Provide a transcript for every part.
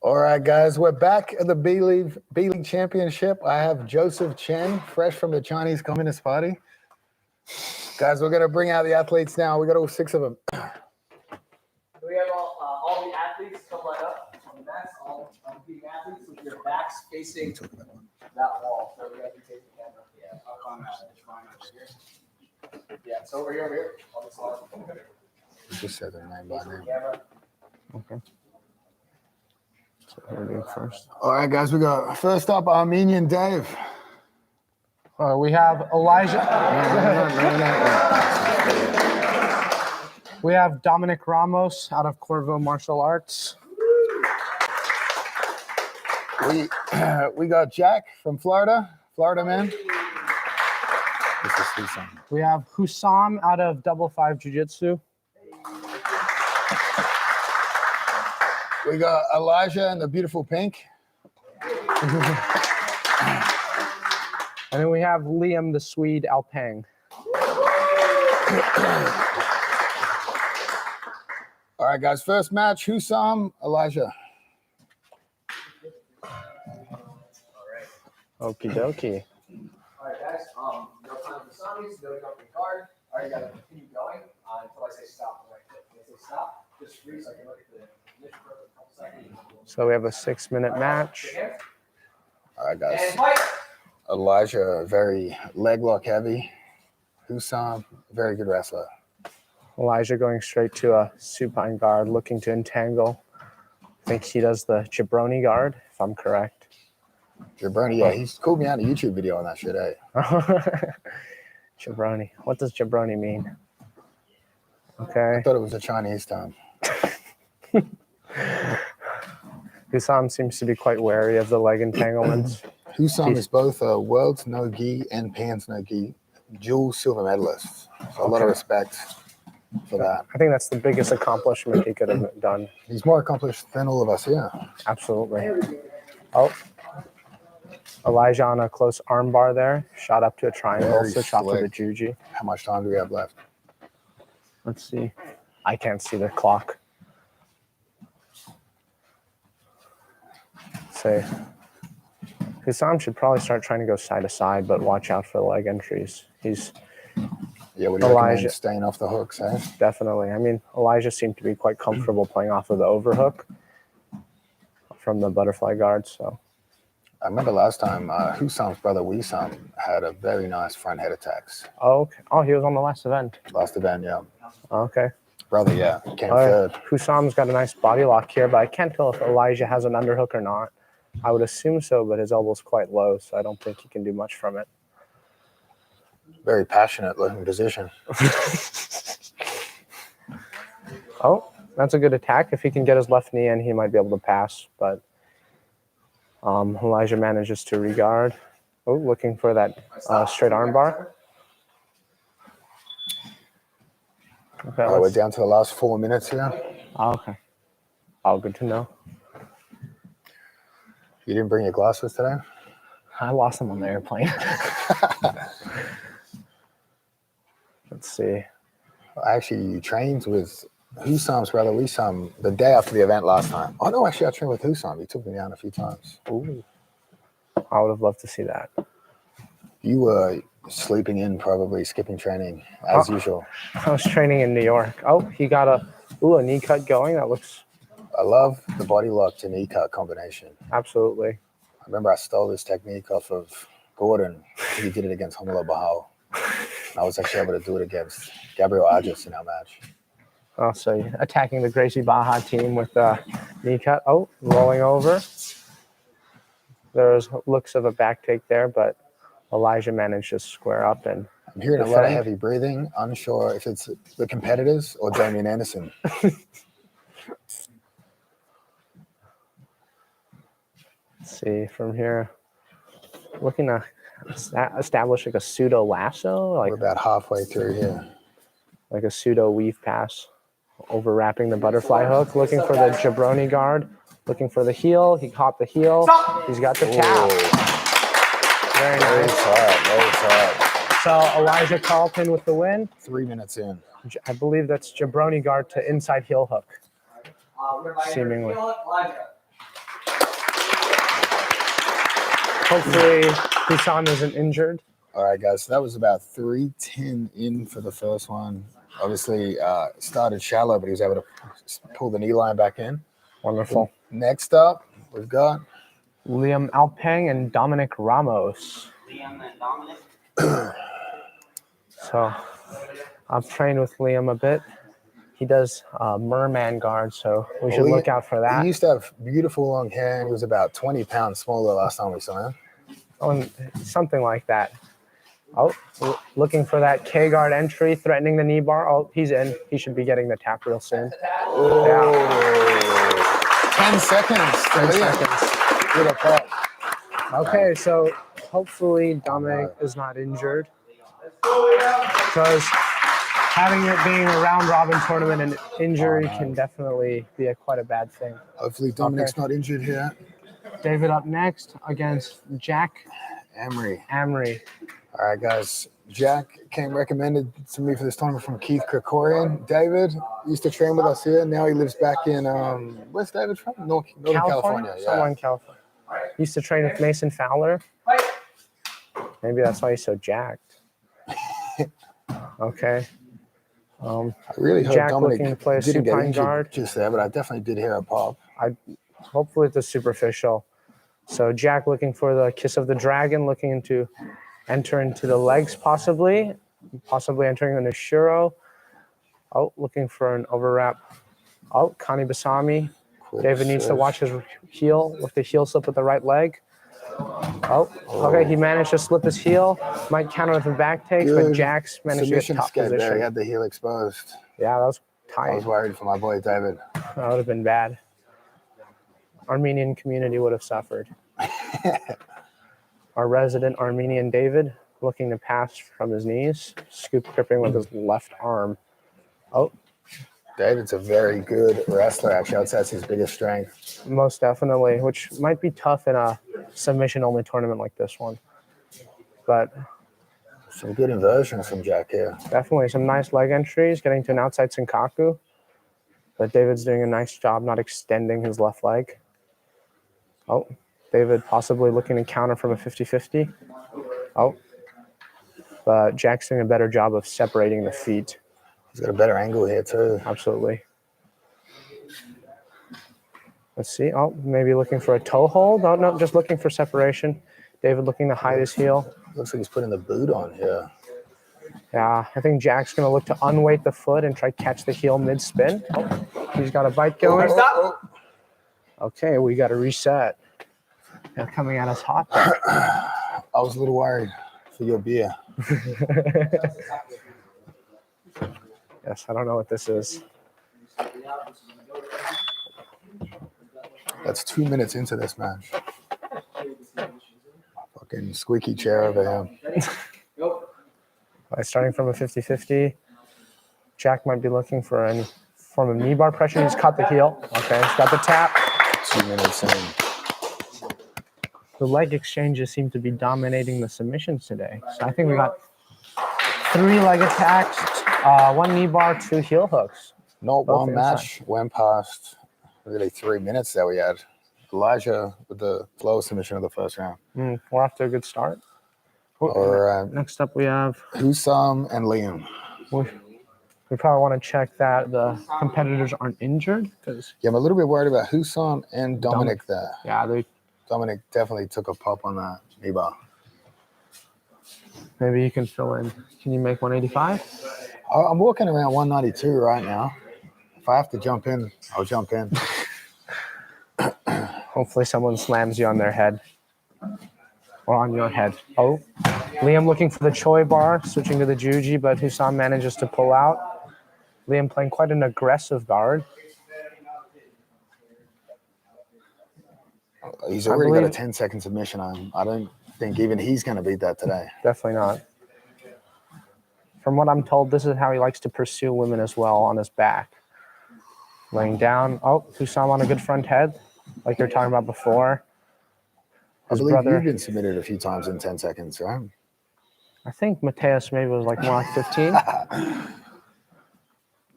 All right, guys, we're back at the B-League Championship. I have Joseph Chen, fresh from the Chinese Communist Party. Guys, we're going to bring out the athletes now. We got all 6 of them. We have all the athletes come right up on the mats, all competing athletes with your backs facing that wall. So we have to take the camera. Yeah, up on that shrine over here. Yeah, it's over here, on the side. Just said their name by name. Okay. So we'll do first. All right, guys, we got first up Armenian Dave. We have Elijah. We have Dominic Ramos out of Corvo Martial Arts. We got Jack from Florida man. This is Hussam. We have Hussam out of Double Five Jiu-Jitsu. We got Elijah in the beautiful pink. And then we have Liam the Swede Alpang. All right, guys, first match, Hussam, Elijah. Okie dokie. All right, guys. No time for zombies, no jumping guard. All right, you gotta continue going until I say stop. Right. When I say stop, just freeze so I can look at the mission for a couple seconds. So we have a 6-minute match. All right, guys. And fight. Elijah, very leg lock heavy. Hussam, very good wrestler. Elijah going straight to a supine guard, looking to entangle. I think he does the jabroni guard, if I'm correct. Jabroni, yeah, he's called me out in a YouTube video on that shit, eh? Jabroni. What does jabroni mean? Okay. I thought it was a Chinese term. Hussam seems to be quite wary of the leg entanglements. Hussam is both a world's no-gi and pans no-gi dual silver medalist. So a lot of respect for that. I think that's the biggest accomplishment he could have done. He's more accomplished than all of us here. Absolutely. Oh. Elijah on a close arm bar there. Shot up to a triangle. Very Switch off to the slick. juji. How much time do we have left? Let's see. I can't see the clock. Say, Hussam should probably start trying to go side to side, but watch out for the leg entries. He's Yeah, what do you recommend? Staying off the hooks, eh? definitely. I mean, Elijah seemed to be quite comfortable playing off of the overhook from the butterfly guard. So I remember last time Hussam's brother Wissam had a very nice front head attacks. oh, okay. Oh, he was on the last event. Last event, yeah. Okay. Brother, yeah, came third. Hussam's got a nice body lock here, but I can't tell if Elijah has an underhook or not. I would assume so, but his elbow's quite low, so I don't think he can do much from it. Very passionate looking position. Oh, that's a good attack. If he can get his left knee in, he might be able to pass, but Elijah manages to regard. Oh, looking for that straight arm bar. Okay, We're down to the last 4 minutes here. Oh, okay. Oh, good to know. You didn't bring your glasses today? I lost them on the airplane. Let's see. Actually, you trained with Hussam's brother Wissam the day after the event last time. Oh, no, actually, I trained with Hussam. He took me down a few times. Ooh. I would have loved to see that. You were sleeping in, probably skipping training, as usual. I was training in New York. Oh, he got a knee cut going. That looks... I love the body lock to knee cut combination. Absolutely. I remember I stole this technique off of Gordon. He did it against Hamala Bahal. I was actually able to do it against Gabriel Argis in our match. Oh, so you're attacking the Gracie Baja team with a knee cut. Oh, rolling over. There's looks of a back take there, but Elijah managed to square up and I'm hearing a lot of heavy breathing. Unsure if it's the competitors or Damien Anderson. Let's see from here. Looking to establish like a pseudo lasso, like we're about halfway through here. Like a pseudo weave pass, overwrapping the butterfly hook. Looking for the jabroni guard. Looking for the heel. He caught the heel. He's got the tap. Very nice. Very tight. So Elijah Carlton with the win. 3 minutes in. I believe that's jabroni guard to inside heel hook. Seemingly. Hopefully, Hussam isn't injured. All right, guys. So that was about 3:10 in for the first one. Obviously, started shallow, but he was able to pull the knee line back in. Wonderful. Next up, we've got Liam Alpang and Dominic Ramos. Liam and Dominic. So I've trained with Liam a bit. He does merman guard, so we should look out for that. He used to have beautiful long hair, and he was about 20 pounds smaller last time we saw him. Oh, something like that. Oh, looking for that K guard entry, threatening the knee bar. Oh, he's in. He should be getting the tap real soon. Oh. Yeah. 10 seconds. 10 seconds. Good pop. Okay, so hopefully Dominic is not injured, because having it being a round robin tournament, an injury can definitely be quite a bad thing. Hopefully Dominic's not injured here. David up next against Jack Imrie. All right, guys. Jack came recommended to me for this tournament from Keith Krikorian. David used to train with us here. Now he lives back in, where's David from? Northern California. Somewhere in California. Used to train with Mason Fowler. Maybe that's why he's so jacked. Okay. I really hope Jack Dominic looking to play a didn't get supine injured guard. just there, but I definitely did hear a pop. Hopefully it's a superficial. So Jack looking for the kiss of the dragon, looking to enter into the legs possibly entering an Ashuro. Oh, looking for an overwrap. Oh, Kani Basami. David needs to watch his heel with the heel slip with the right leg. Oh, okay, he managed to slip his heel. Might counter with a back take, but Jack's managed to get top escape position. there. He had the heel exposed. Yeah, that was I tight. was worried for my boy David. That would have been bad. Armenian community would have suffered. Our resident Armenian David looking to pass from his knees, scoop gripping with his left arm. Oh, David's a very good wrestler, actually. I would say that's his biggest strength. most definitely, which might be tough in a submission-only tournament like this one. But Some good inversions from Jack here. definitely some nice leg entries, getting to an outside Senkaku. But David's doing a nice job not extending his left leg. Oh, David possibly looking to counter from a 50-50. Oh, but Jack's doing a better job of separating the feet. He's got a better angle here, too. Absolutely. Let's see. Oh, maybe looking for a toe hold. Oh, no, just looking for separation. David looking to hide his heel. Looks like he's putting the boot on here. Yeah, I think Jack's going to look to unweight the foot and try to catch the heel mid-spin. Oh, he's got a bite going. Okay, we got to reset. They're coming at us hot. I was a little worried for your beer. Yes, I don't know what this is. That's 2 minutes into this match. Fucking squeaky chair over here. Starting from a 50-50, Jack might be looking for any form of knee bar pressure. He's caught the heel. Okay, he's got the tap. 2 minutes in. The leg exchanges seem to be dominating the submissions today. So I think we got 3 leg attacks, 1 knee bar, 2 heel hooks. Not Both one inside. match went past really 3 minutes that we had. Elijah with the lowest submission of the first round. We're off to a good start. All right. Next up, we have. Husam and Liam. We probably want to check that the competitors aren't injured, because Yeah, I'm a little bit worried about Husam and Dominic there. yeah, Dominic definitely took a pop on that knee bar. maybe you can fill in. Can you make 185? I'm walking around 192 right now. If I have to jump in, I'll jump in. Hopefully someone slams you on their head. Or on your head. Oh, Liam looking for the Choi bar, switching to the Juji, but Hussam manages to pull out. Liam playing quite an aggressive guard. He's already got a 10-second submission on. I don't think even he's going to beat that today. Definitely not. From what I'm told, this is how he likes to pursue women as well, on his back. Laying down. Oh, Hussam on a good front head, like you were talking about before. I believe you've been submitted a few times in 10 seconds, right? I think Mateus maybe was like more like 15.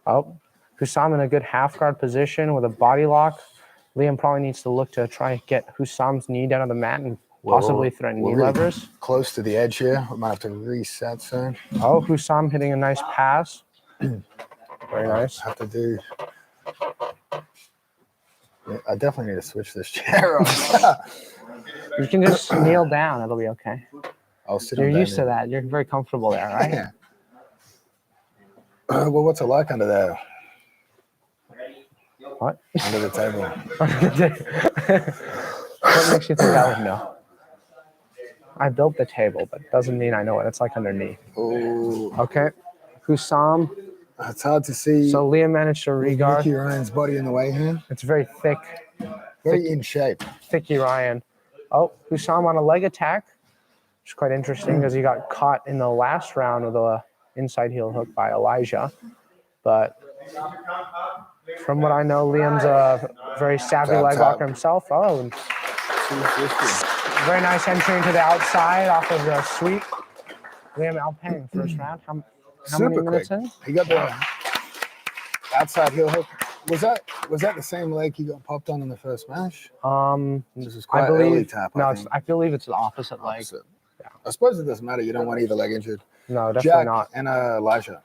Oh, Hussam in a good half guard position with a body lock. Liam probably needs to look to try and get Hussam's knee down on the mat and Possibly threaten knee we're really levers. close to the edge here. We might have to reset soon. Oh, Hussam hitting a nice pass. Very nice. Have to do. Yeah, I definitely need to switch this chair off. You can just kneel down. It'll be okay. I'll sit You're on used to that. You're very comfortable there, right? Yeah. Well, what's it like under there? What? Under the table. What makes you think I would know? I built the table, but doesn't mean I know what it's like underneath. Oh, Okay. Hussam. it's hard to see. So Liam managed to with regard. Nicky Ryan's body in the way here. It's very thick. Very in shape. Thicky Ryan. Oh, Hussam on a leg attack. Which is quite interesting because he got caught in the last round with a inside heel hook by Elijah. But from what I know, Liam's a very savvy Tap, leg tap. locker himself. Oh, and 250. very nice entry into the outside off of the sweep. Liam Alpang, first round. How many Super minutes quick. in? He got the outside heel hook. Was that the same leg he got popped on in the first match? This is quite I believe. early tap. No, think. I believe it's the opposite leg. Opposite. Yeah. I suppose it doesn't matter. You don't want either leg injured. No, definitely Jack not. and Elijah.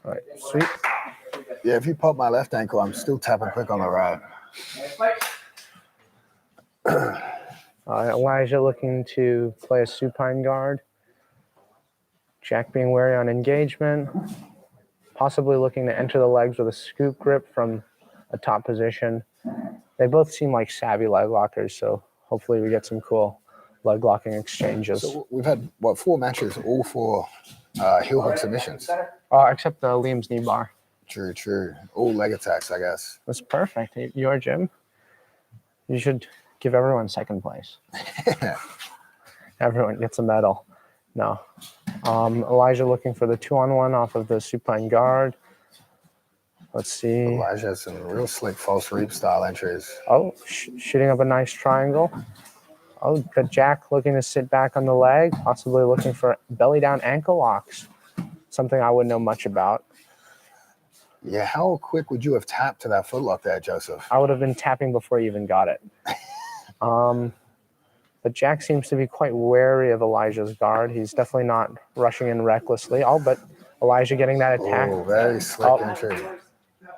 All right, sweep. Yeah, if you pop my left ankle, I'm still tapping quick on the right. Elijah looking to play a supine guard. Jack being wary on engagement. Possibly looking to enter the legs with a scoop grip from a top position. They both seem like savvy leg lockers, so hopefully we get some cool leg locking exchanges. So we've had, 4 matches, all 4 heel hook submissions. Except the Liam's knee bar. True. All leg attacks, I guess. That's perfect. Your gym. You should give everyone second place. Everyone gets a medal. No. Elijah looking for the 2-on-1 off of the supine guard. Let's see. Elijah has some real slick false reap style entries. Oh, shooting up a nice triangle. Oh, good Jack looking to sit back on the leg, possibly looking for belly down ankle locks. Something I wouldn't know much about. Yeah, how quick would you have tapped to that footlock there, Joseph? I would have been tapping before he even got it. But Jack seems to be quite wary of Elijah's guard. He's definitely not rushing in recklessly. Oh, but Elijah getting that attack. Oh, very slick entry.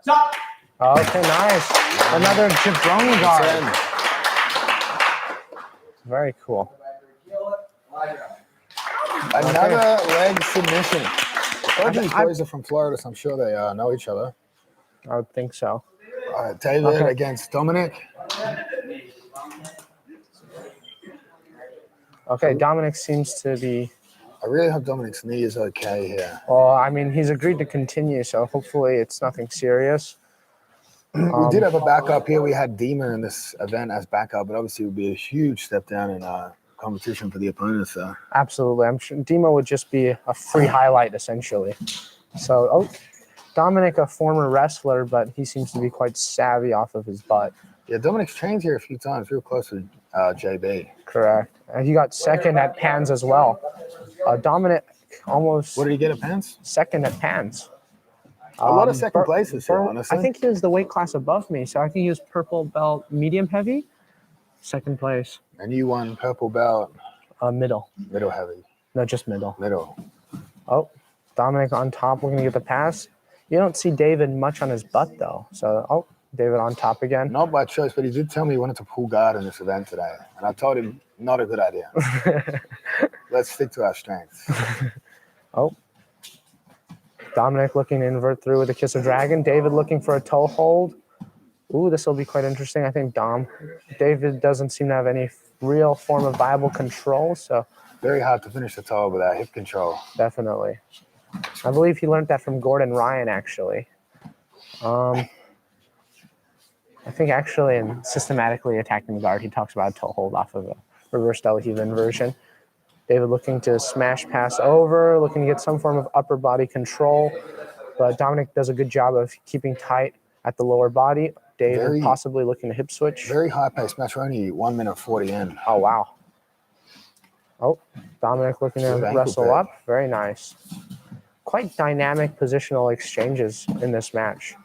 Stop. Okay, nice. Another jabroni guard. Very cool. Another leg submission. Both these boys are from Florida, so I'm sure they know each other. I would think so. All right, David against Dominic. Okay, Dominic seems to be... I really hope Dominic's knee is okay here. Well, I mean, he's agreed to continue, so hopefully it's nothing serious. We did have a backup here. We had Dima in this event as backup, but obviously it would be a huge step down in competition for the opponents. Absolutely. I'm sure Dima would just be a free highlight, essentially. So, Dominic, a former wrestler, but he seems to be quite savvy off of his butt. Yeah, Dominic's trained here a few times, real close with JB. Correct. And he got second at Pans as well. Dominic almost... What did he get at Pants? Second at Pans. A lot of second places here, honestly. I think he was the weight class above me, so I think he was purple belt medium heavy. Second place. And you won purple belt. Middle. Middle heavy. No, just middle. Middle. Oh, Dominic on top looking to get the pass. You don't see David much on his butt, though. So, David on top again. Not by choice, but he did tell me he wanted to pull guard in this event today. And I told him, not a good idea. Let's stick to our strengths. Dominic looking to invert through with a kiss of dragon. David looking for a toe hold. Ooh, this will be quite interesting. I think David doesn't seem to have any real form of viable control, so. Very hard to finish the toe without hip control. Definitely. I believe he learned that from Gordon Ryan, actually. I think actually in systematically attacking the guard, he talks about a toe hold off of a reverse Delaheve inversion. David looking to smash pass over, looking to get some form of upper body control. But Dominic does a good job of keeping tight at the lower body. David possibly looking to hip switch. Very high-paced match, only 1 minute 40 in. Oh, wow. Dominic looking to wrestle up. Very nice. Quite dynamic positional exchanges in this match.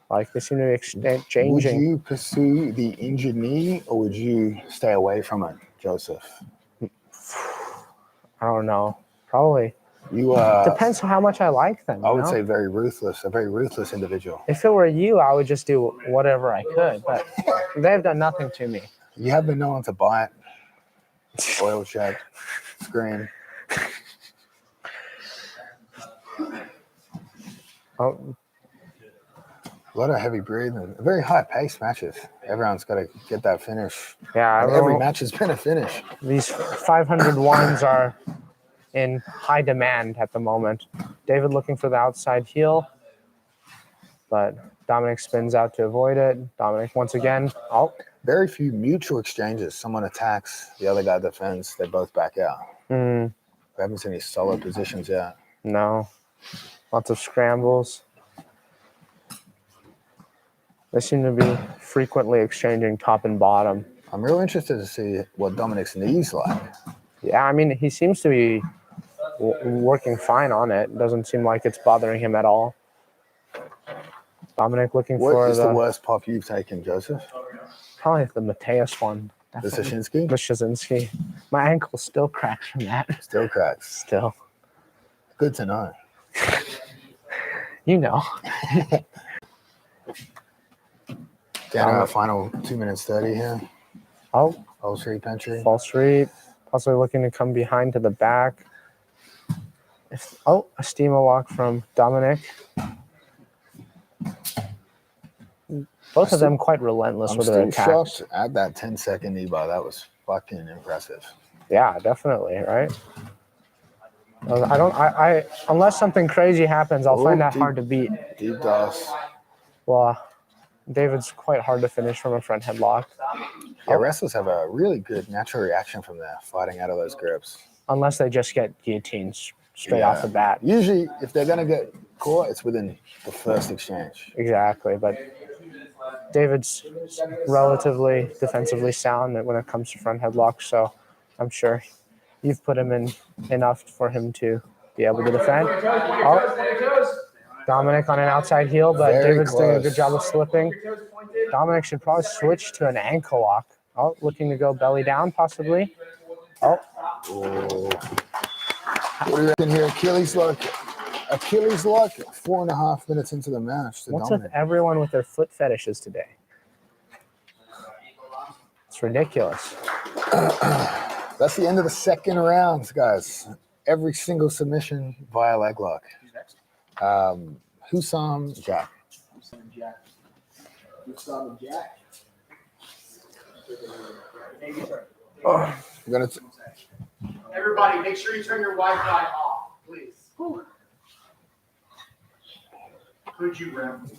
Like they seem to be Would exchanging. you pursue the injured knee or would you stay away from it, Joseph? I don't know. Probably You depends on how much I like them. I you would know? say very ruthless, a very ruthless individual. If it were you, I would just do whatever I could. But they've done nothing to me. You have been known to bite, oil check, scream. Oh, A lot of heavy breathing, very high paced matches. Everyone's got to get that finish. yeah. And every match has been a finish. These 501s are in high demand at the moment. David looking for the outside heel, but Dominic spins out to avoid it. Dominic once again. Oh, Very few mutual exchanges. Someone attacks, the other guy defends, they both back out. We haven't seen any solid positions yet. no. Lots of scrambles. They seem to be frequently exchanging top and bottom. I'm real interested to see what Dominic's knee's like. Yeah, I mean, he seems to be working fine on it. Doesn't seem like it's bothering him at all. Dominic looking What for is the worst pop you've taken, Joseph? probably the Mateus one. The Definitely. Sashinsky? The Shazinski. My ankle still cracks from that. Still cracks. Still. Good to know. You know. Down to our final 2 minutes 30 here. Oh, Old Street Country. false street. Possibly looking to come behind to the back. A steamer lock from Dominic. Both of them quite relentless I'm with their still attacks. shocked at that 10-second knee bar. That was fucking impressive. Yeah, definitely, right? I unless something crazy happens, I'll find that hard to beat. Deep DOS. Well, David's quite hard to finish from a front headlock. Yeah, wrestlers have a really good natural reaction from there, fighting out of those grips. Unless they just get guillotines straight off the bat. Usually, if they're going to get caught, it's within the first exchange. Exactly, but David's relatively defensively sound when it comes to front headlocks, so I'm sure you've put him in enough for him to be able to defend. Oh, Dominic on an outside heel, but Very David's doing a close. good job of slipping. Dominic should probably switch to an ankle lock. Oh, looking to go belly down, possibly. Oh. What do you reckon here? Achilles lock. 4.5 minutes into the match. What's Dominic. with everyone with their foot fetishes today? It's ridiculous. That's the end of the second round, guys. Every single submission via leg lock. Hussam, Jack. Hussam and Jack. I'm gonna Everybody, make sure you turn your Wi-Fi off, please. Could you round?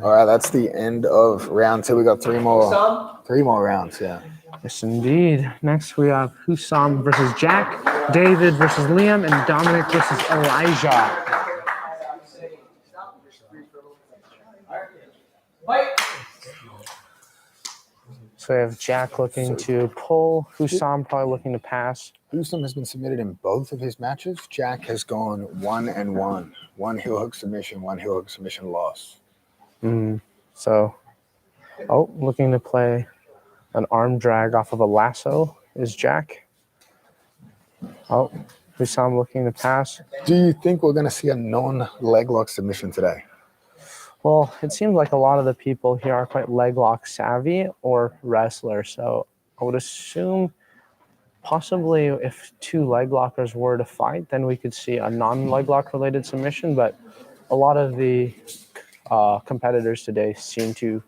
all right, that's the end of round 2. We got three more rounds, yeah. Yes, indeed. Next, we have Hussam versus Jack, David versus Liam, and Dominic versus Elijah. So we have Jack looking to pull, Hussam probably looking to pass. Husam has been submitted in both of his matches. Jack has gone 1-1. One heel hook submission, one heel hook submission loss. So, looking to play an arm drag off of a lasso is Jack. Hussam looking to pass. Do you think we're going to see a non-leg lock submission today? Well, it seems like a lot of the people here are quite leg lock savvy or wrestlers. So I would assume possibly if two leg lockers were to fight, then we could see a non-leg lock related submission. But a lot of the competitors today seem to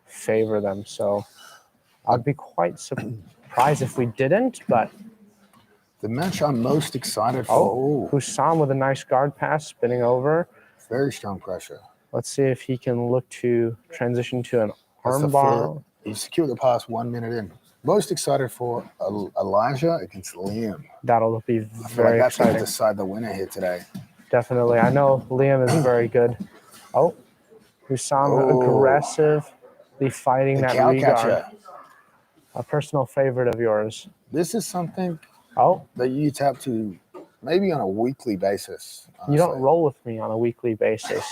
favor them. So I'd be quite surprised if we didn't. But the match I'm most excited for. Hussam with a nice guard pass, spinning over. Very strong pressure. Let's see if he can look to transition to an armbar. He secured the pass 1 minute in. Most excited for Elijah against Liam. That'll be I feel like very that's going to exciting. decide the winner here today. Definitely. I know Liam is very good. Hussam aggressively fighting that cow reguard. catcher. A personal favorite of yours. This is something Oh, that you tap to maybe on a weekly basis. you don't honestly. roll with me on a weekly basis.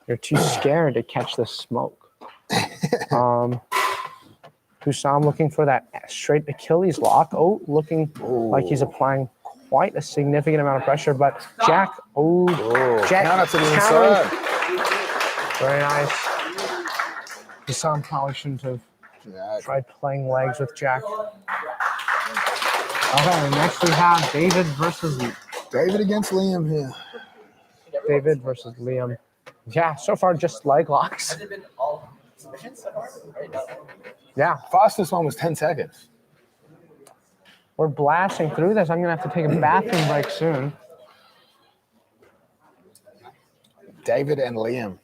You're too scared to catch the smoke. Hussam looking for that straight Achilles lock. Oh, looking like he's applying quite a significant amount of pressure, but Jack, Jack Counter to the countering. inside. Very nice. Hussam probably shouldn't have tried playing legs with Jack. Okay, next we have David versus against Liam here. David versus Liam. Yeah, so far just leg locks. Has it been all submissions so far? Right? Yeah, Fastest one was 10 seconds. we're blasting through this. I'm gonna have to take a bathroom break soon. David and Liam.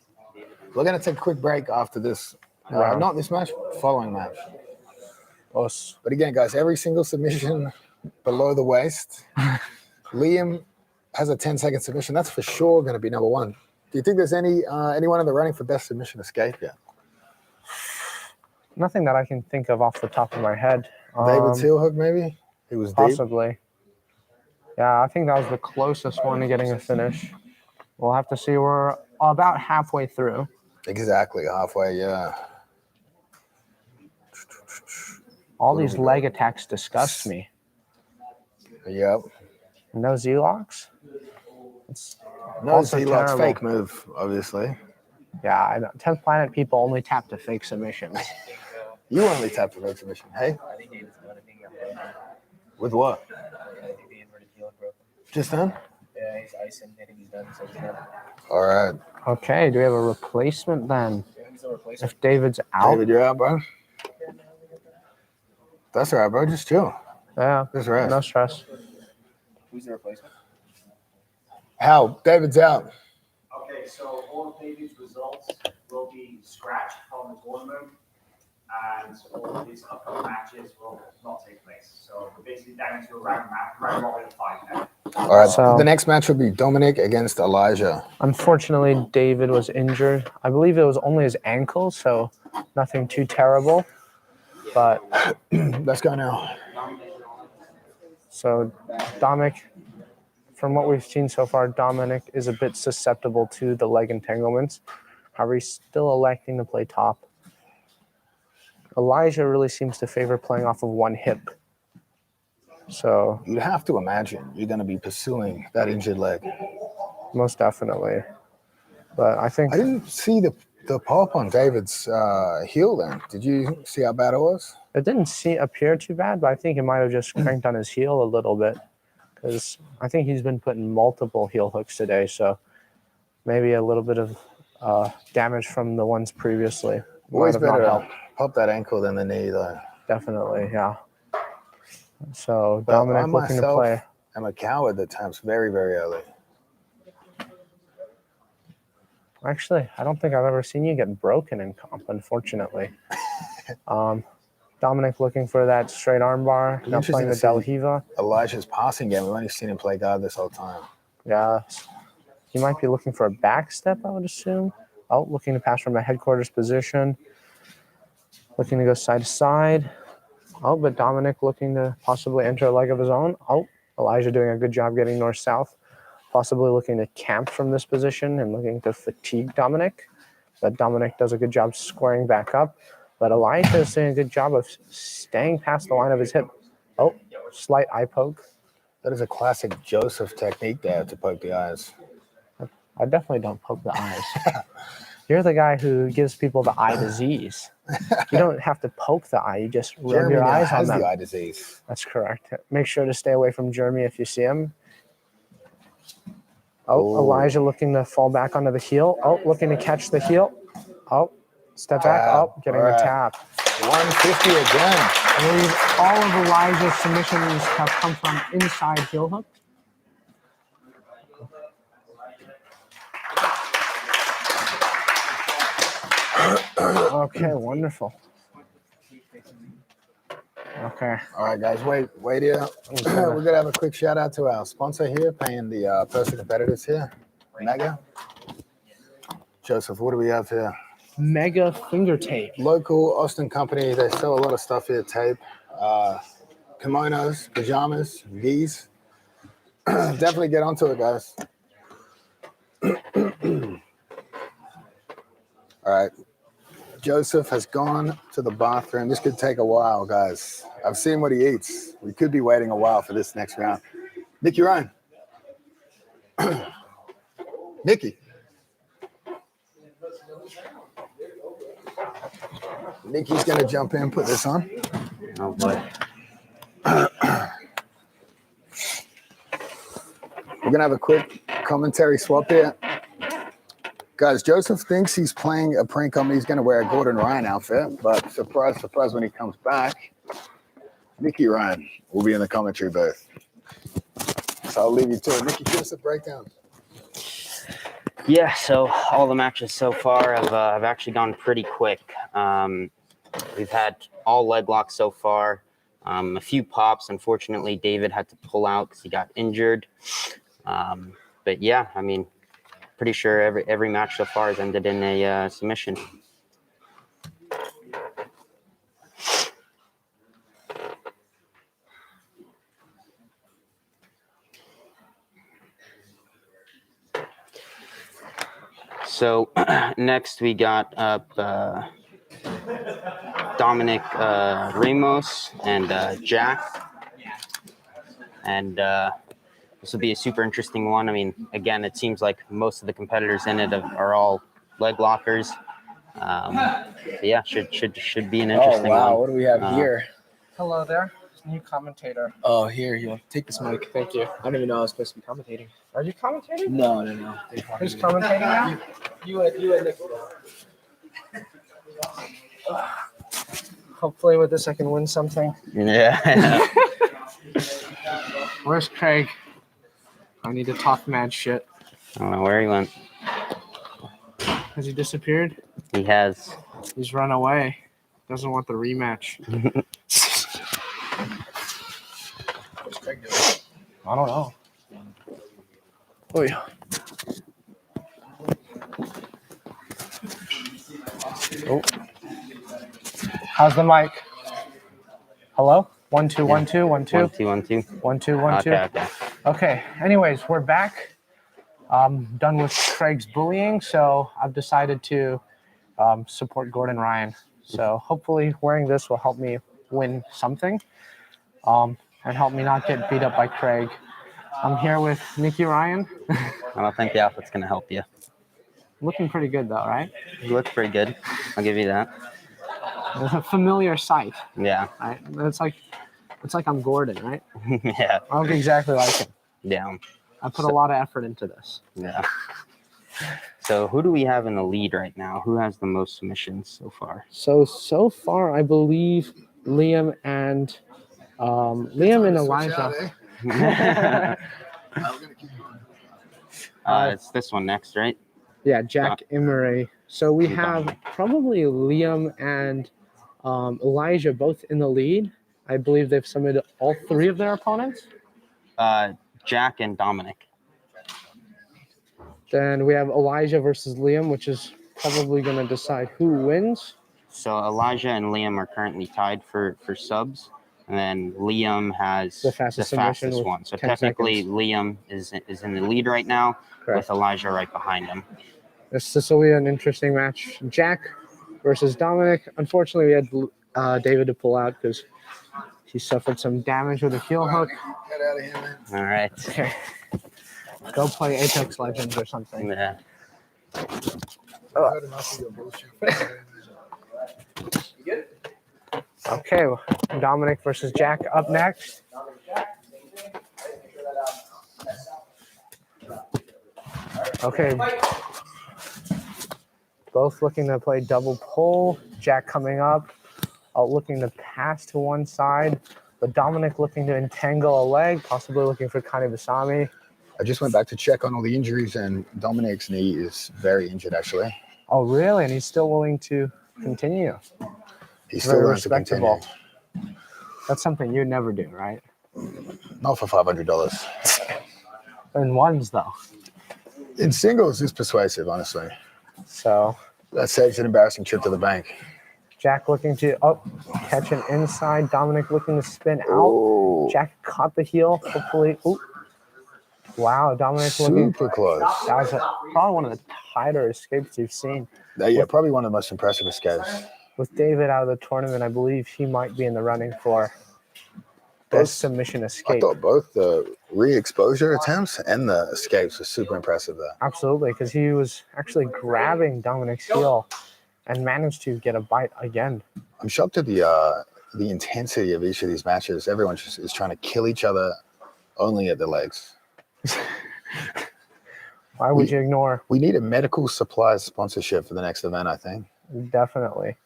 We're going to take a quick break after this. Round. Not this match, following match. Us. But again, guys, every single submission below the waist, Liam has a 10-second submission. That's for sure going to be number one. Do you think there's anyone in the running for best submission escape yet? Nothing that I can think of off the top of my head. David's heel hook, maybe? He was deep. Possibly. Yeah, I think that was the closest one to getting a finish. We'll have to see. We're about halfway through. Exactly, halfway, yeah. All these leg attacks disgust me. Yep. No Z-locks? It's No also Z-lock's terrible. fake move, obviously. Yeah, I know. 10th Planet people only tap to fake submissions. You only tapped the red submission. Hey? I think David's going to think With what? I think the inverted heel broke. Just done? Yeah, he's icing. I think he's done. So he's done. All right. Okay, do we have a replacement then? He's a replacement. If David's out, David, you're out, bro? That's all right, bro. Just chill. yeah, Just rest. no stress. Who's the replacement? How? David's out. Okay, so all of David's results will be scratched from the tournament, and all of his upcoming matches will not take place. So we're basically down to a round robin of 5 now. All right. So- The next match will be Dominic against Elijah. Unfortunately, David was injured. I believe it was only his ankle, so nothing too terrible. But Let's go now. so Dominic, from what we've seen so far, Dominic is a bit susceptible to the leg entanglements. However, he's still electing to play top. Elijah really seems to favor playing off of one hip. So You'd have to imagine you're going to be pursuing that injured leg. most definitely. But I think I didn't see the pop on David's heel then. Did you see how bad it was? it didn't appear too bad, but I think it might have just cranked on his heel a little bit. Because I think he's been putting multiple heel hooks today, so maybe a little bit of damage from the ones previously Always might have better not to helped. pop that ankle than the knee, though. Definitely, yeah. So But Dominic I looking to myself play. am a coward that taps very, very early. Actually, I don't think I've ever seen you get broken in comp, unfortunately. Dominic looking for that straight arm bar. Now Interesting playing the to Del see. Hiva. Elijah's passing game. We've only seen him play guard this whole time. Yeah. He might be looking for a back step, I would assume. Oh, looking to pass from a headquarters position. Looking to go side to side. Oh, but Dominic looking to possibly enter a leg of his own. Oh, Elijah doing a good job getting north-south. Possibly looking to camp from this position and looking to fatigue Dominic. But Dominic does a good job squaring back up. But Elijah is doing a good job of staying past the line of his hip. Oh, slight eye poke. That is a classic Joseph technique there to poke the eyes. I definitely don't poke the eyes. You're the guy who gives people the eye disease. You don't have to poke the eye. You just rub Jeremy your now eyes on has them. the eye disease. That's correct. Make sure to stay away from Jeremy if you see him. Oh, Elijah looking to fall back onto the heel. Oh, looking to catch the heel. Oh, step back. Tap. Oh, getting All the right. tap. 150 again. I believe all of Elijah's submissions have come from inside heel hook. Okay, wonderful. Okay. All right, guys, wait here. We're going to have a quick shout out to our sponsor here, paying the personal competitors here, Mega. Joseph, what do we have here? Mega finger tape. Local Austin company. They sell a lot of stuff here, tape, kimonos, pajamas, gis. Definitely get onto it, guys. All right. Joseph has gone to the bathroom. This could take a while, guys. I've seen what he eats. We could be waiting a while for this next round. Nicky Ryan. Nicky. Nicky's going to jump in, put this on. Oh boy. We're going to have a quick commentary swap here. Guys, Joseph thinks he's playing a prank on me. He's going to wear a Gordon Ryan outfit, but surprise, surprise, when he comes back, Nicky Ryan will be in the commentary booth. So I'll leave you to it. Nicky, give us a breakdown. Yeah, so all the matches so far have actually gone pretty quick. We've had all leg locks so far. A few pops. Unfortunately, David had to pull out because he got injured. But yeah, I mean, pretty sure every match so far has ended in a submission. So next we got up Dominic, Ramos, and Jack. And this will be a super interesting one. I mean, again, it seems like most of the competitors in it are all leg lockers. But yeah, should be an interesting one. What do we have here? Hello there, new commentator. Oh, here, you want to take this mic? Thank you. I don't even know I was supposed to be commentating. Are you commentating? No. Who's commentating now? You and Nick. Hopefully with this I can win something. Yeah. Where's Craig? I need to talk mad shit. I don't know where he went. Has he disappeared? He has. He's run away. Doesn't want the rematch. What's Craig doing? I don't know. Oh, yeah. Oh. How's the mic? Hello? 1 2 1 2 1 2 1 2 1 2. 1 2 1 2. Okay. Okay. Anyways, we're back. Done with Craig's bullying, so I've decided to support Gordon Ryan. So hopefully wearing this will help me win something, and help me not get beat up by Craig. I'm here with Nicky Ryan. I don't think the outfit's gonna help you. Looking pretty good though, right? You look pretty good. I'll give you that. It's a familiar sight, Yeah. right? It's like I'm Gordon, right? Yeah. I look exactly like him. Yeah. I put a lot of effort into this. Yeah. So who do we have in the lead right now? Who has the most submissions so far? So far, I believe Liam and Elijah. It's this one next, right? Yeah, Jack Imrie. So we have probably Liam and Elijah both in the lead. I believe they've submitted all three of their opponents. Jack and Dominic. Then we have Elijah versus Liam, which is probably going to decide who wins. So Elijah and Liam are currently tied for subs, and then Liam has The fastest submission with one. So 10 technically, seconds. Liam is in the lead right now, Correct. with Elijah right behind him. This will be an interesting match. Jack versus Dominic. Unfortunately, we had David to pull out because he suffered some damage with a heel hook. Get out of here, man. All right. Okay. Go play Apex Legends or something. Yeah. I've heard enough of your bullshit. You good? Okay, Dominic versus Jack up next. Okay. Both looking to play double pull. Jack coming up, looking to pass to one side, but Dominic looking to entangle a leg, possibly looking for Kanebasami. I just went back to check on all the injuries, and Dominic's knee is very injured, actually. Oh, really? And he's still willing to continue. He's still Very willing to continue. respectable. That's something you'd never do, right? Not for $500. In ones, though. In singles, it's persuasive, honestly. So That saves an embarrassing trip to the bank. Jack looking to catch an inside. Dominic looking to spin out. Oh, Jack caught the heel. Hopefully. Ooh. Wow, Dominic looking. super close. That was probably one of the hider escapes you've seen. Yeah, probably one of the most impressive escapes. With David out of the tournament, I believe he might be in the running for best submission I escape. thought both the re-exposure attempts and the escapes were super impressive there. Absolutely, because he was actually grabbing Dominic's heel and managed to get a bite again. I'm shocked at the intensity of each of these matches. Everyone just is trying to kill each other only at the legs. Why would you ignore? We need a medical supplies sponsorship for the next event, I think. Definitely.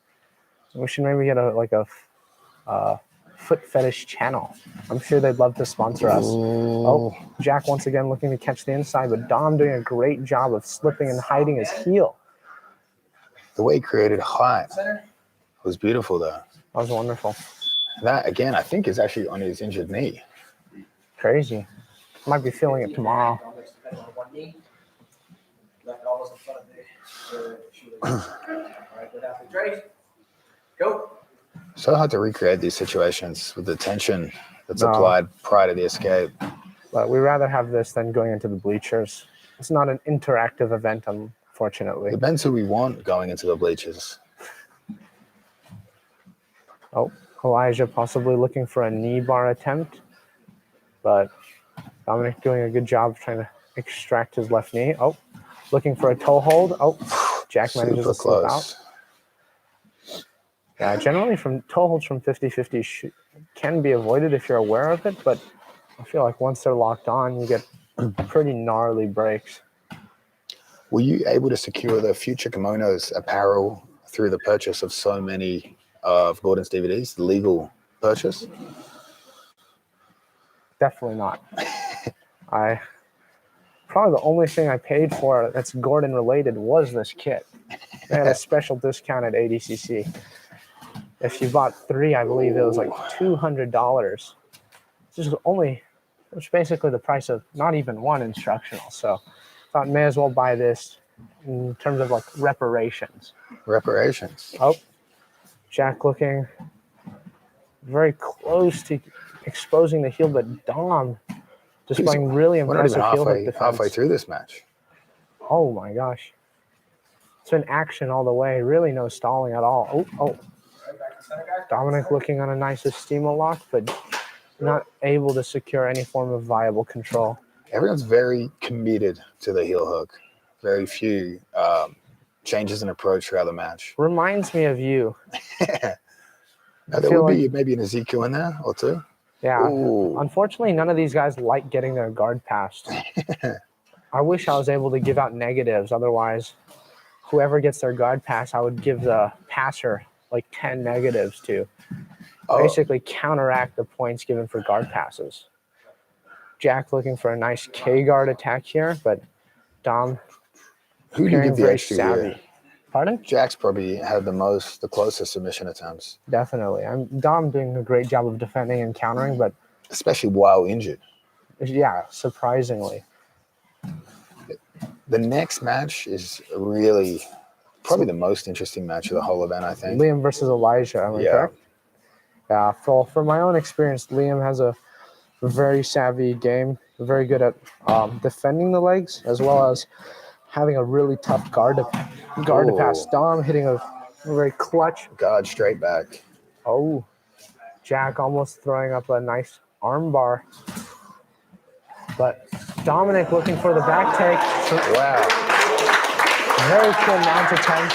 We should maybe get a foot fetish channel. I'm sure they'd love to sponsor us. Oh, Jack once again looking to catch the inside, but Dom doing a great job of slipping and hiding his heel. The way he created height was beautiful, though. That was wonderful. That, again, I think is actually on his injured knee. Crazy. Might be feeling it tomorrow. Left almost in front of the shoelace. All right, good athlete. Ready? Go. So hard to recreate these situations with the tension that's applied prior to the escape. But we'd rather have this than going into the bleachers. It's not an interactive event, unfortunately. Depends who we want going into the bleachers. Oh, Elijah possibly looking for a knee bar attempt. But Dominic doing a good job trying to extract his left knee. Oh, looking for a toe hold. Oh, Jack manages to slip out. Yeah, generally from toe holds from 50-50 can be avoided if you're aware of it, but I feel like once they're locked on, you get pretty gnarly breaks. Were you able to secure the future kimonos apparel through the purchase of so many of Gordon's DVDs, the legal purchase? Definitely not. Probably the only thing I paid for that's Gordon related was this kit. They had a special discount at ADCC. If you bought 3, I believe it was like $200. It's basically the price of not even one instructional. So I thought may as well buy this in terms of like reparations. Reparations. Oh, Jack looking very close to exposing the heel, but Dom displaying really impressive heel hook defense. Halfway through this match. Oh my gosh. It's been action all the way. Really no stalling at all. Oh. Dominic looking on a nice Estimo lock, but not able to secure any form of viable control. Everyone's very committed to the heel hook. Very few changes in approach throughout the match. Reminds me of you. Now, there would be maybe an Ezekiel in there or two. Yeah. Ooh. Unfortunately, none of these guys like getting their guard passed. I wish I was able to give out negatives. Otherwise, whoever gets their guard pass, I would give the passer like 10 negatives to basically counteract the points given for guard passes. Jack looking for a nice K-guard attack here, but Dom Who do you give the very extra savvy. here? Pardon? Jack's probably had the closest submission attempts. Definitely. Dom doing a great job of defending and countering, but especially while injured. Yeah, surprisingly. The next match is really probably the most interesting match of the whole event, I think. Liam versus Elijah, am I correct? Yeah, from my own experience, Liam has a very savvy game, very good at defending the legs, as well as having a really tough guard to pass. Dom hitting a very clutch. Guard straight back. Oh, Jack almost throwing up a nice arm bar. But Dominic looking for the back take. Wow. Very cool mount attempt.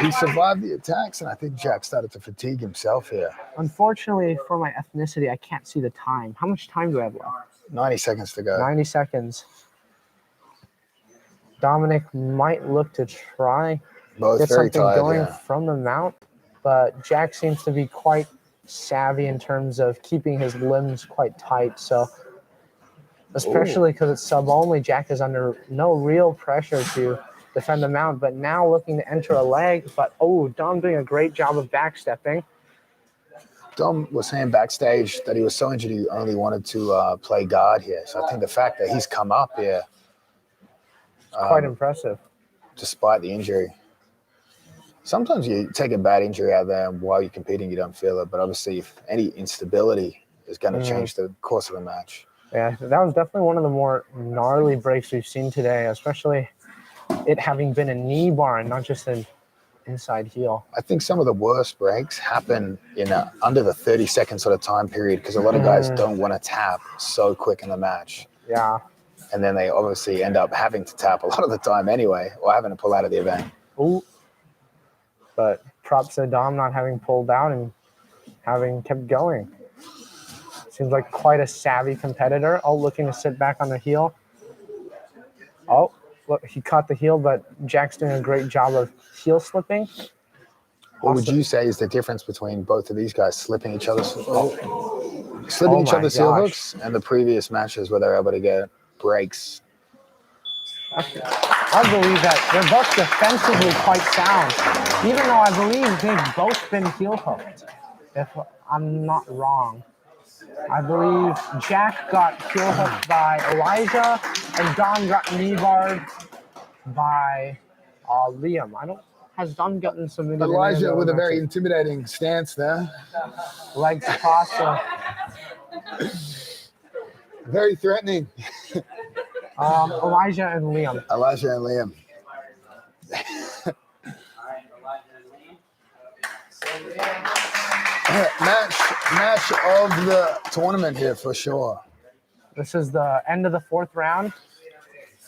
He survived the attacks, and I think Jack started to fatigue himself here. Unfortunately, for my ethnicity, I can't see the time. How much time do I have left? 90 seconds to go. 90 seconds. Dominic might look to try get something going from the mount, but Jack seems to be quite savvy in terms of keeping his limbs quite tight. So, especially because it's sub only, Jack is under no real pressure to defend the mount, but now looking to enter a leg. But Dom doing a great job of backstepping. Dom was saying backstage that he was so injured he only wanted to play guard here. So I think the fact that he's come up here, quite impressive, despite the injury. Sometimes you take a bad injury out there, and while you're competing, you don't feel it. But obviously, if any instability is going to change the course of a match. Yeah, that was definitely one of the more gnarly breaks we've seen today, especially it having been a knee bar and not just an inside heel. I think some of the worst breaks happen in under the 30-second sort of time period because a lot of guys don't want to tap so quick in the match. Yeah. And then they obviously end up having to tap a lot of the time anyway, or having to pull out of the event. Ooh. But props to Dom not having pulled out and having kept going. Seems like quite a savvy competitor. Oh, looking to sit back on the heel. Oh, look, he caught the heel, but Jack's doing a great job of heel slipping. What would you say is the difference between both of these guys slipping each other's heel hooks and the previous matches where they're able to get breaks? I believe that they're both defensively quite sound, even though I believe they've both been heel hooked, if I'm not wrong. I believe Jack got heel hooked by Elijah, and Dom got knee barred by Liam. Has Dom gotten submitted? Elijah with a very intimidating stance there. Legs crossed. Very threatening. Elijah and Liam. Elijah and Liam. Match of the tournament here for sure. This is the end of the fourth round.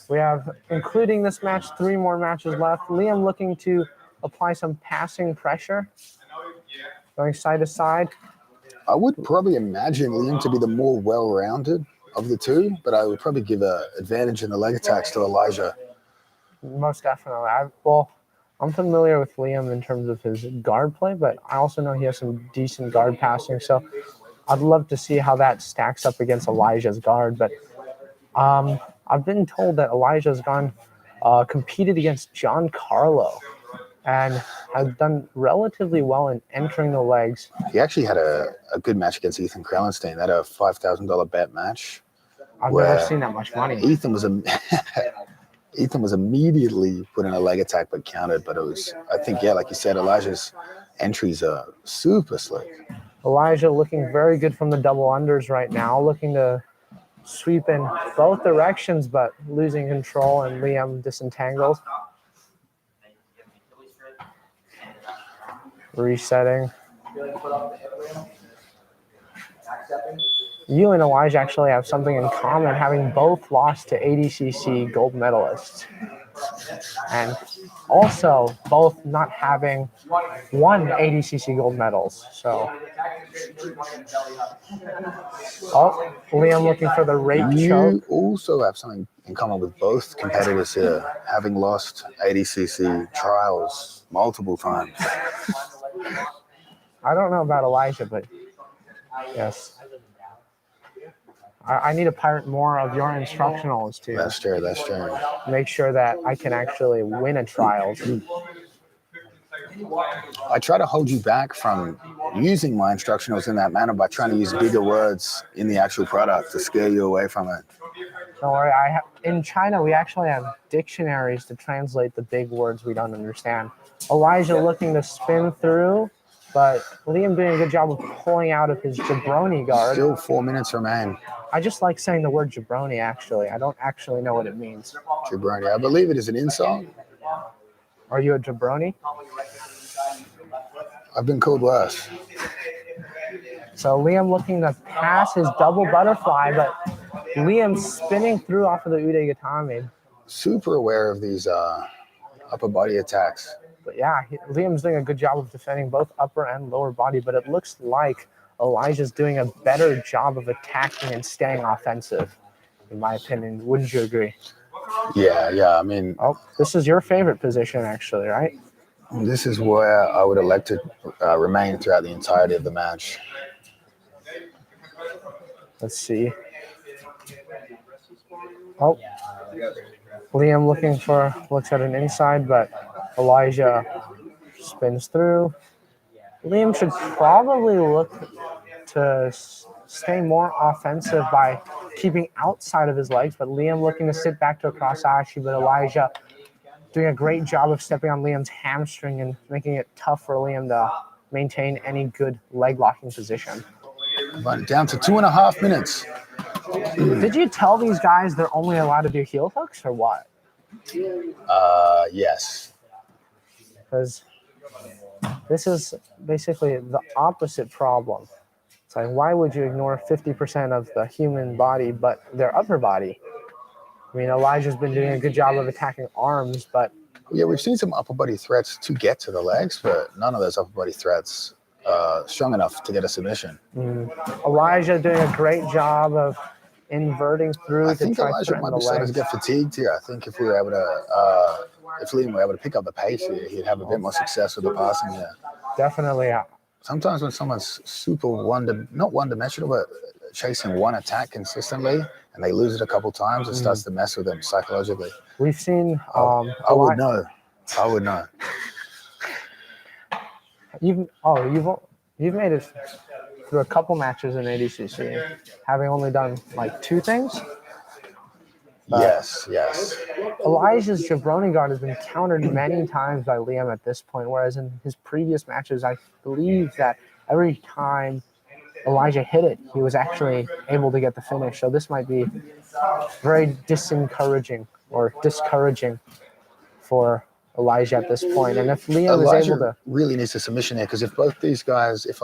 We have, including this match, 3 more matches left. Liam looking to apply some passing pressure, going side to side. I would probably imagine Liam to be the more well-rounded of the two, but I would probably give an advantage in the leg attacks to Elijah. Most definitely. I'm familiar with Liam in terms of his guard play, but I also know he has some decent guard passing. So I'd love to see how that stacks up against Elijah's guard. But I've been told that Elijah's competed against John Carlo and has done relatively well in entering the legs. He actually had a good match against Ethan Krellenstein. They had a $5,000 bet match. I've never seen that much money. Ethan was immediately put in a leg attack but countered. But it was, I think, like you said, Elijah's entries are super slick. Elijah looking very good from the double unders right now, looking to sweep in both directions, but losing control, and Liam disentangles. Resetting. You and Elijah actually have something in common, having both lost to ADCC gold medalists. And also both not having won ADCC gold medals. So, Liam looking for the rape choke. You also have something in common with both competitors here, having lost ADCC trials multiple times. I don't know about Elijah, but yes. I need to pirate more of your instructionals too. That's true. Make sure that I can actually win a trials. I try to hold you back from using my instructionals in that manner by trying to use bigger words in the actual product to scare you away from it. Don't worry. In China, we actually have dictionaries to translate the big words we don't understand. Elijah looking to spin through, but Liam doing a good job of pulling out of his jabroni guard. Still 4 minutes remain. I just like saying the word jabroni, actually. I don't actually know what it means. Jabroni. I believe it is an insult. Are you a jabroni? I've been called worse. So Liam looking to pass his double butterfly, but Liam spinning through off of the ude gatame. Super aware of these upper body attacks. But yeah, Liam's doing a good job of defending both upper and lower body, but it looks like Elijah's doing a better job of attacking and staying offensive, in my opinion. Wouldn't you agree? Yeah. I mean, this is your favorite position, actually, right? This is where I would elect to remain throughout the entirety of the match. Let's see. Liam looks at an inside, but Elijah spins through. Liam should probably look to stay more offensive by keeping outside of his legs, but Liam looking to sit back to a cross ashi, but Elijah doing a great job of stepping on Liam's hamstring and making it tough for Liam to maintain any good leg locking position. But down to 2.5 minutes. Did you tell these guys they're only allowed to do heel hooks or what? Yes. Because this is basically the opposite problem. It's like, why would you ignore 50% of the human body but their upper body? I mean, Elijah's been doing a good job of attacking arms, but Yeah, we've seen some upper body threats to get to the legs, but none of those upper body threats strong enough to get a submission. Elijah doing a great job of inverting through I to think try to Elijah threaten might the be starting to legs. get fatigued here. I think if we were able to, if Liam were able to pick up the pace here, he'd have a bit more success with the passing here. Definitely. Sometimes when someone's super not one-dimensional, but chasing one attack consistently, and they lose it a couple times, it starts to mess with them psychologically. We've seen. I would know. I would know. You've made it through a couple matches in ADCC, having only done like 2 things. Yes. Elijah's jabroni guard has been countered many times by Liam at this point, whereas in his previous matches, I believe that every time Elijah hit it, he was actually able to get the finish. So this might be very discouraging for Elijah at this point. And if Liam Elijah is able to really needs a submission here, because if both these guys, if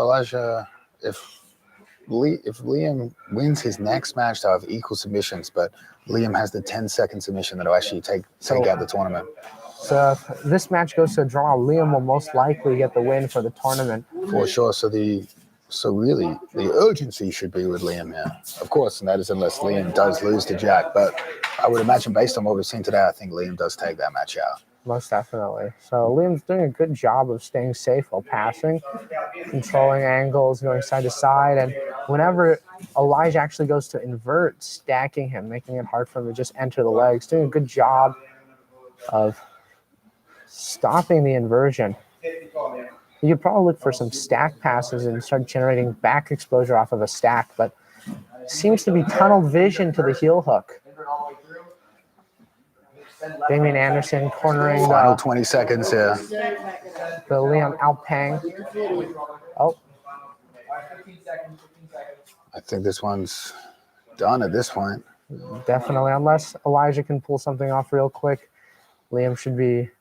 Liam wins his next match, they'll have equal submissions, but Liam has the 10-second submission that'll actually take out the tournament. So if this match goes to a draw, Liam will most likely get the win for the tournament. For sure. So really, the urgency should be with Liam here. Of course, and that is unless Liam does lose to Jack. But I would imagine, based on what we've seen today, I think Liam does take that match out. Most definitely. So Liam's doing a good job of staying safe while passing, controlling angles, going side to side. And whenever Elijah actually goes to invert, stacking him, making it hard for him to just enter the legs, doing a good job of stopping the inversion. You could probably look for some stack passes and start generating back exposure off of a stack, but seems to be tunnel vision to the heel hook. Damian Anderson cornering Final 20 seconds here. the Liam Alpang. Oh, I think this one's done at this point. definitely. Unless Elijah can pull something off real quick, Liam should be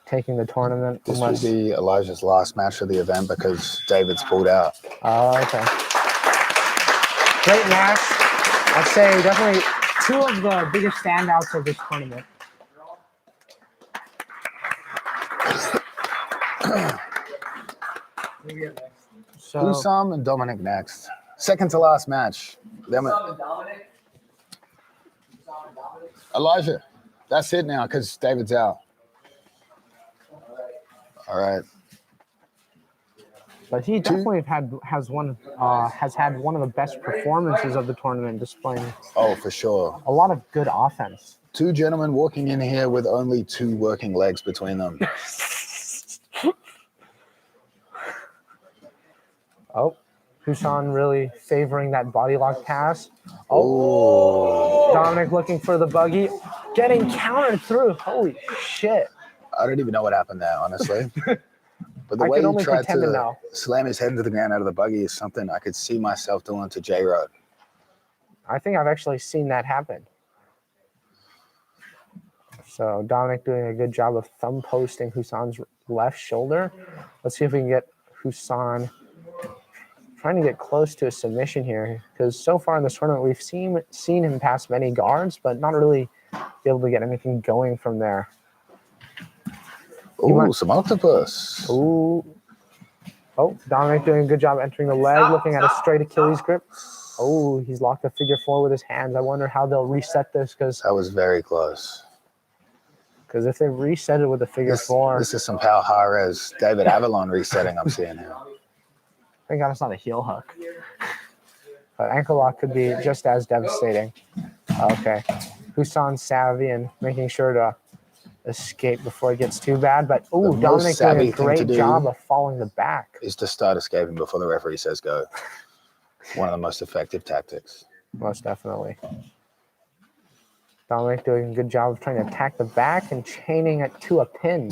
taking the tournament. This will be Elijah's last match of the event because David's pulled out. Oh, okay. Great match. I'd say definitely 2 of the biggest standouts of this tournament. So, Hussam and Dominic next. Second to last match. Hussam and Dominic. Elijah. That's it now because David's out. All right. but he definitely has had one of the best performances of the tournament, displaying For sure. a lot of good offense. 2 gentlemen walking in here with only 2 working legs between them. Oh, Hussam really favoring that body lock pass. Oh. Dominic looking for the buggy, getting countered through. Holy shit. I don't even know what happened there, honestly. But the I way can he only tried pretend to to know. slam his head into the ground out of the buggy is something I could see myself doing to J-Rod. I think I've actually seen that happen. So Dominic doing a good job of thumb posting Hussam's left shoulder. Let's see if we can get Hussam trying to get close to a submission here, because so far in this tournament we've seen him pass many guards, but not really be able to get anything going from there. Ooh, some octopus. Ooh. Oh, Dominic doing a good job entering the leg, looking at a straight Achilles grip. Oh, he's locked a figure 4 with his hands. I wonder how they'll reset this, because That was very close. if they reset it with a figure 4, This is some Pal Jarez, David Avalon resetting I'm seeing here. thank God it's not a heel hook. But ankle lock could be just as devastating. Okay. Hussam's savvy and making sure to escape before it gets too bad. But, The ooh, most Dominic savvy doing a thing to great do job of falling the back. Is to start escaping before the referee says go. One of the most effective tactics. Most definitely. Dominic doing a good job of trying to attack the back and chaining it to a pin.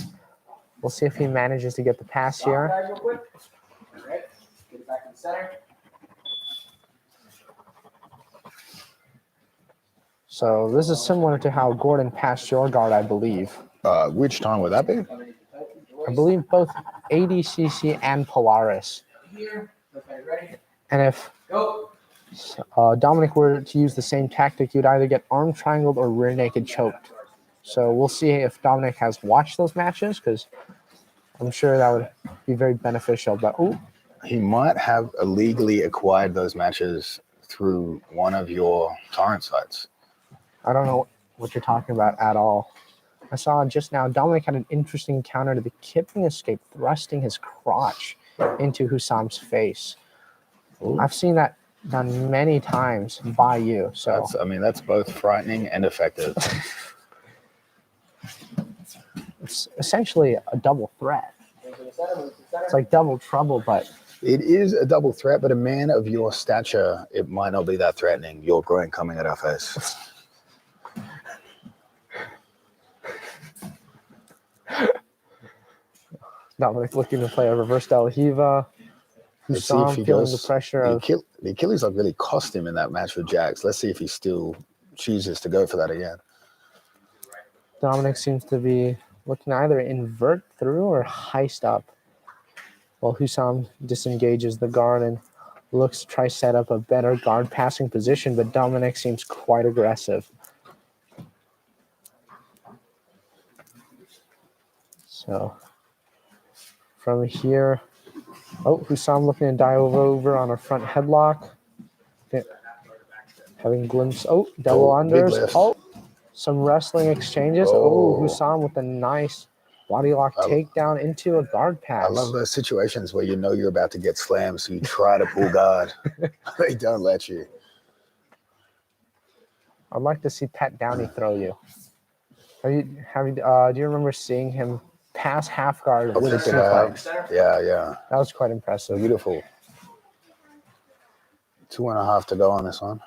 We'll see if he manages to get the pass here. Real quick. All right. Get it back in the center. So this is similar to how Gordon passed your guard, I believe. Which time would that be? I believe both ADCC and Polaris. And if Dominic were to use the same tactic, you'd either get arm triangled or rear naked choked. So we'll see if Dominic has watched those matches, because I'm sure that would be very beneficial. But He might have illegally acquired those matches through one of your torrent sites. I don't know what you're talking about at all. I saw just now Dominic had an interesting counter to the kipping escape, thrusting his crotch into Hussam's face. Ooh. I've seen that done many times by you. So That's both frightening and effective. it's essentially a double threat. It's like double trouble, but It is a double threat, but a man of your stature, it might not be that threatening. Your groin coming at our face. Dominic looking to play a reverse De La Riva. Let's see if he feeling goes. the pressure The of Achilles like really cost him in that match with Jax. Let's see if he still chooses to go for that again. Dominic seems to be looking to either invert through or heist up. While Hussam disengages the guard and looks to try set up a better guard passing position, but Dominic seems quite aggressive. So from here, Hussam looking to dive over on a front headlock. Having glimpse, double big unders. lift. Some wrestling exchanges. Hussam with a nice body lock takedown into a guard pass. I love those situations where you know you're about to get slammed, so you try to pull guard. They don't let you. I'd like to see Pat Downey throw you. Do you remember seeing him pass half guard with a suplex? Yeah. That was quite impressive. Beautiful. 2.5 to go on this one.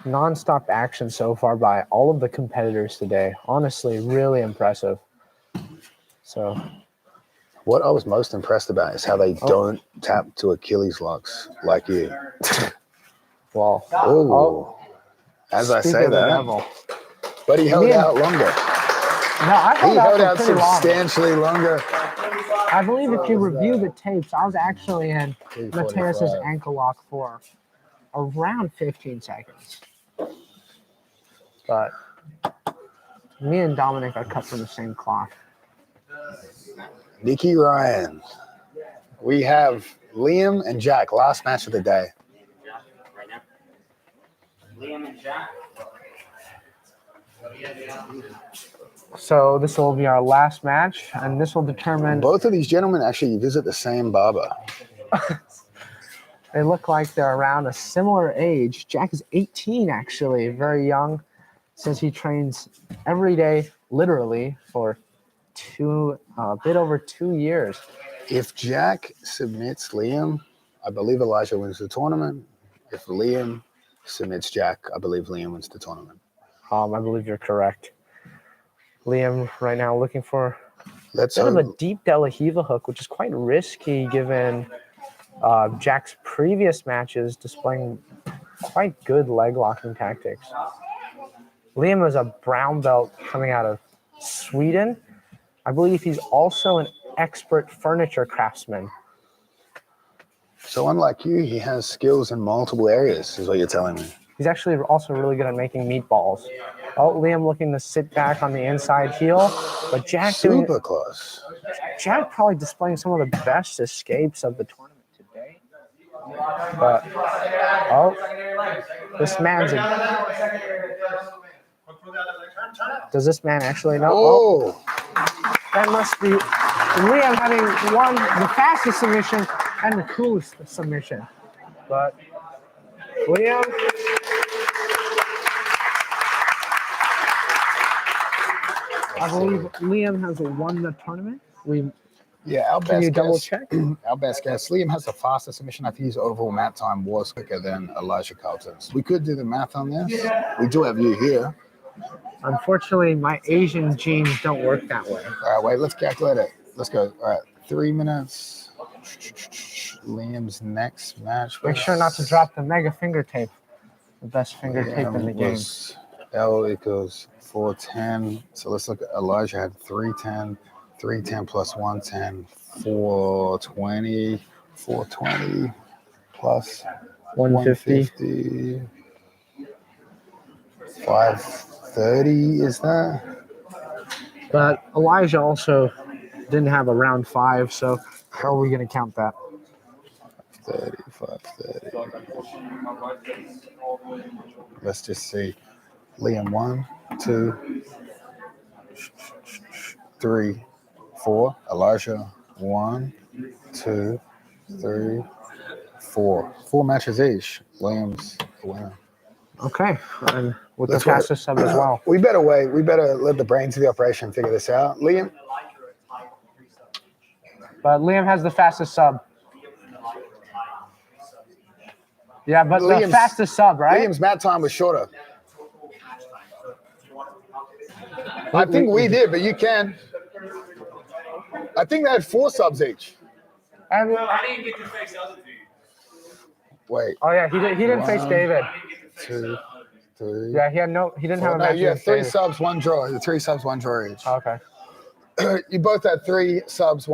Non-stop action so far by all of the competitors today. Honestly, really impressive. So, what I was most impressed about is how they don't tap to Achilles locks like you. Well, as I speak say of the that, devil. but he held out longer. No, I He held out pretty long. substantially longer. I believe if you review the tapes, I was actually in 3:45. Mateus's ankle lock for around 15 seconds. But me and Dominic are cut from the same cloth. Nikki Ryan. We have Liam and Jack, last match of the day. Right now. Liam and Jack. So this will be our last match, and this will determine. Both of these gentlemen actually visit the same barber. They look like they're around a similar age. Jack is 18, actually, very young. Says he trains every day, literally, for a bit over 2 years. If Jack submits Liam, I believe Elijah wins the tournament. If Liam submits Jack, I believe Liam wins the tournament. I believe you're correct. Liam right now looking for Let's bit of a deep De La Riva hook, which is quite risky given Jack's previous matches displaying quite good leg locking tactics. Liam is a brown belt coming out of Sweden. I believe he's also an expert furniture craftsman. So unlike you, he has skills in multiple areas, is what you're telling me. He's actually also really good at making meatballs. Liam looking to sit back on the inside heel, but Jack Super close. Jack probably displaying some of the best escapes of the tournament today. But this man's does this man actually know? That must be Liam having won the fastest submission and the coolest submission. But Liam. I believe Liam has won the tournament. Can you double check? Our best guess. Liam has the fastest submission. I think his overall mat time was quicker than Elijah Carlton's. We could do the math on this. We do have you here. Unfortunately, my Asian genes don't work that way. All right, wait, let's calculate it. Let's go. All right, 3 minutes. Liam's next match. Make sure not to drop the mega finger tape. The best finger tape in the game. L equals 410. So let's look at Elijah had 310. 310 plus 110, 420. 420 plus 150. 530 is that? But Elijah also didn't have a round 5, so how are we going to count that? 30, 530. Let's just see. Liam 1, 2, 3, 4. Elijah 1, 2, 3, 4. 4 matches each. Liam's the winner. Okay, and with That's the fastest sub as well. We better wait. We better let the brains of the operation figure this out. Liam, But Liam has the fastest sub. Yeah, but the Liam's- fastest sub, right? Liam's mat time was shorter. I think we did, but you can. I think they had 4 subs each. And I didn't get to face the other two. Wait, oh yeah, he didn't face One. David. 2, 3. Yeah, he didn't have a No, match you had against 3 David. subs, 1 draw. 3 subs, 1 draw each. Okay. You both had 3 subs,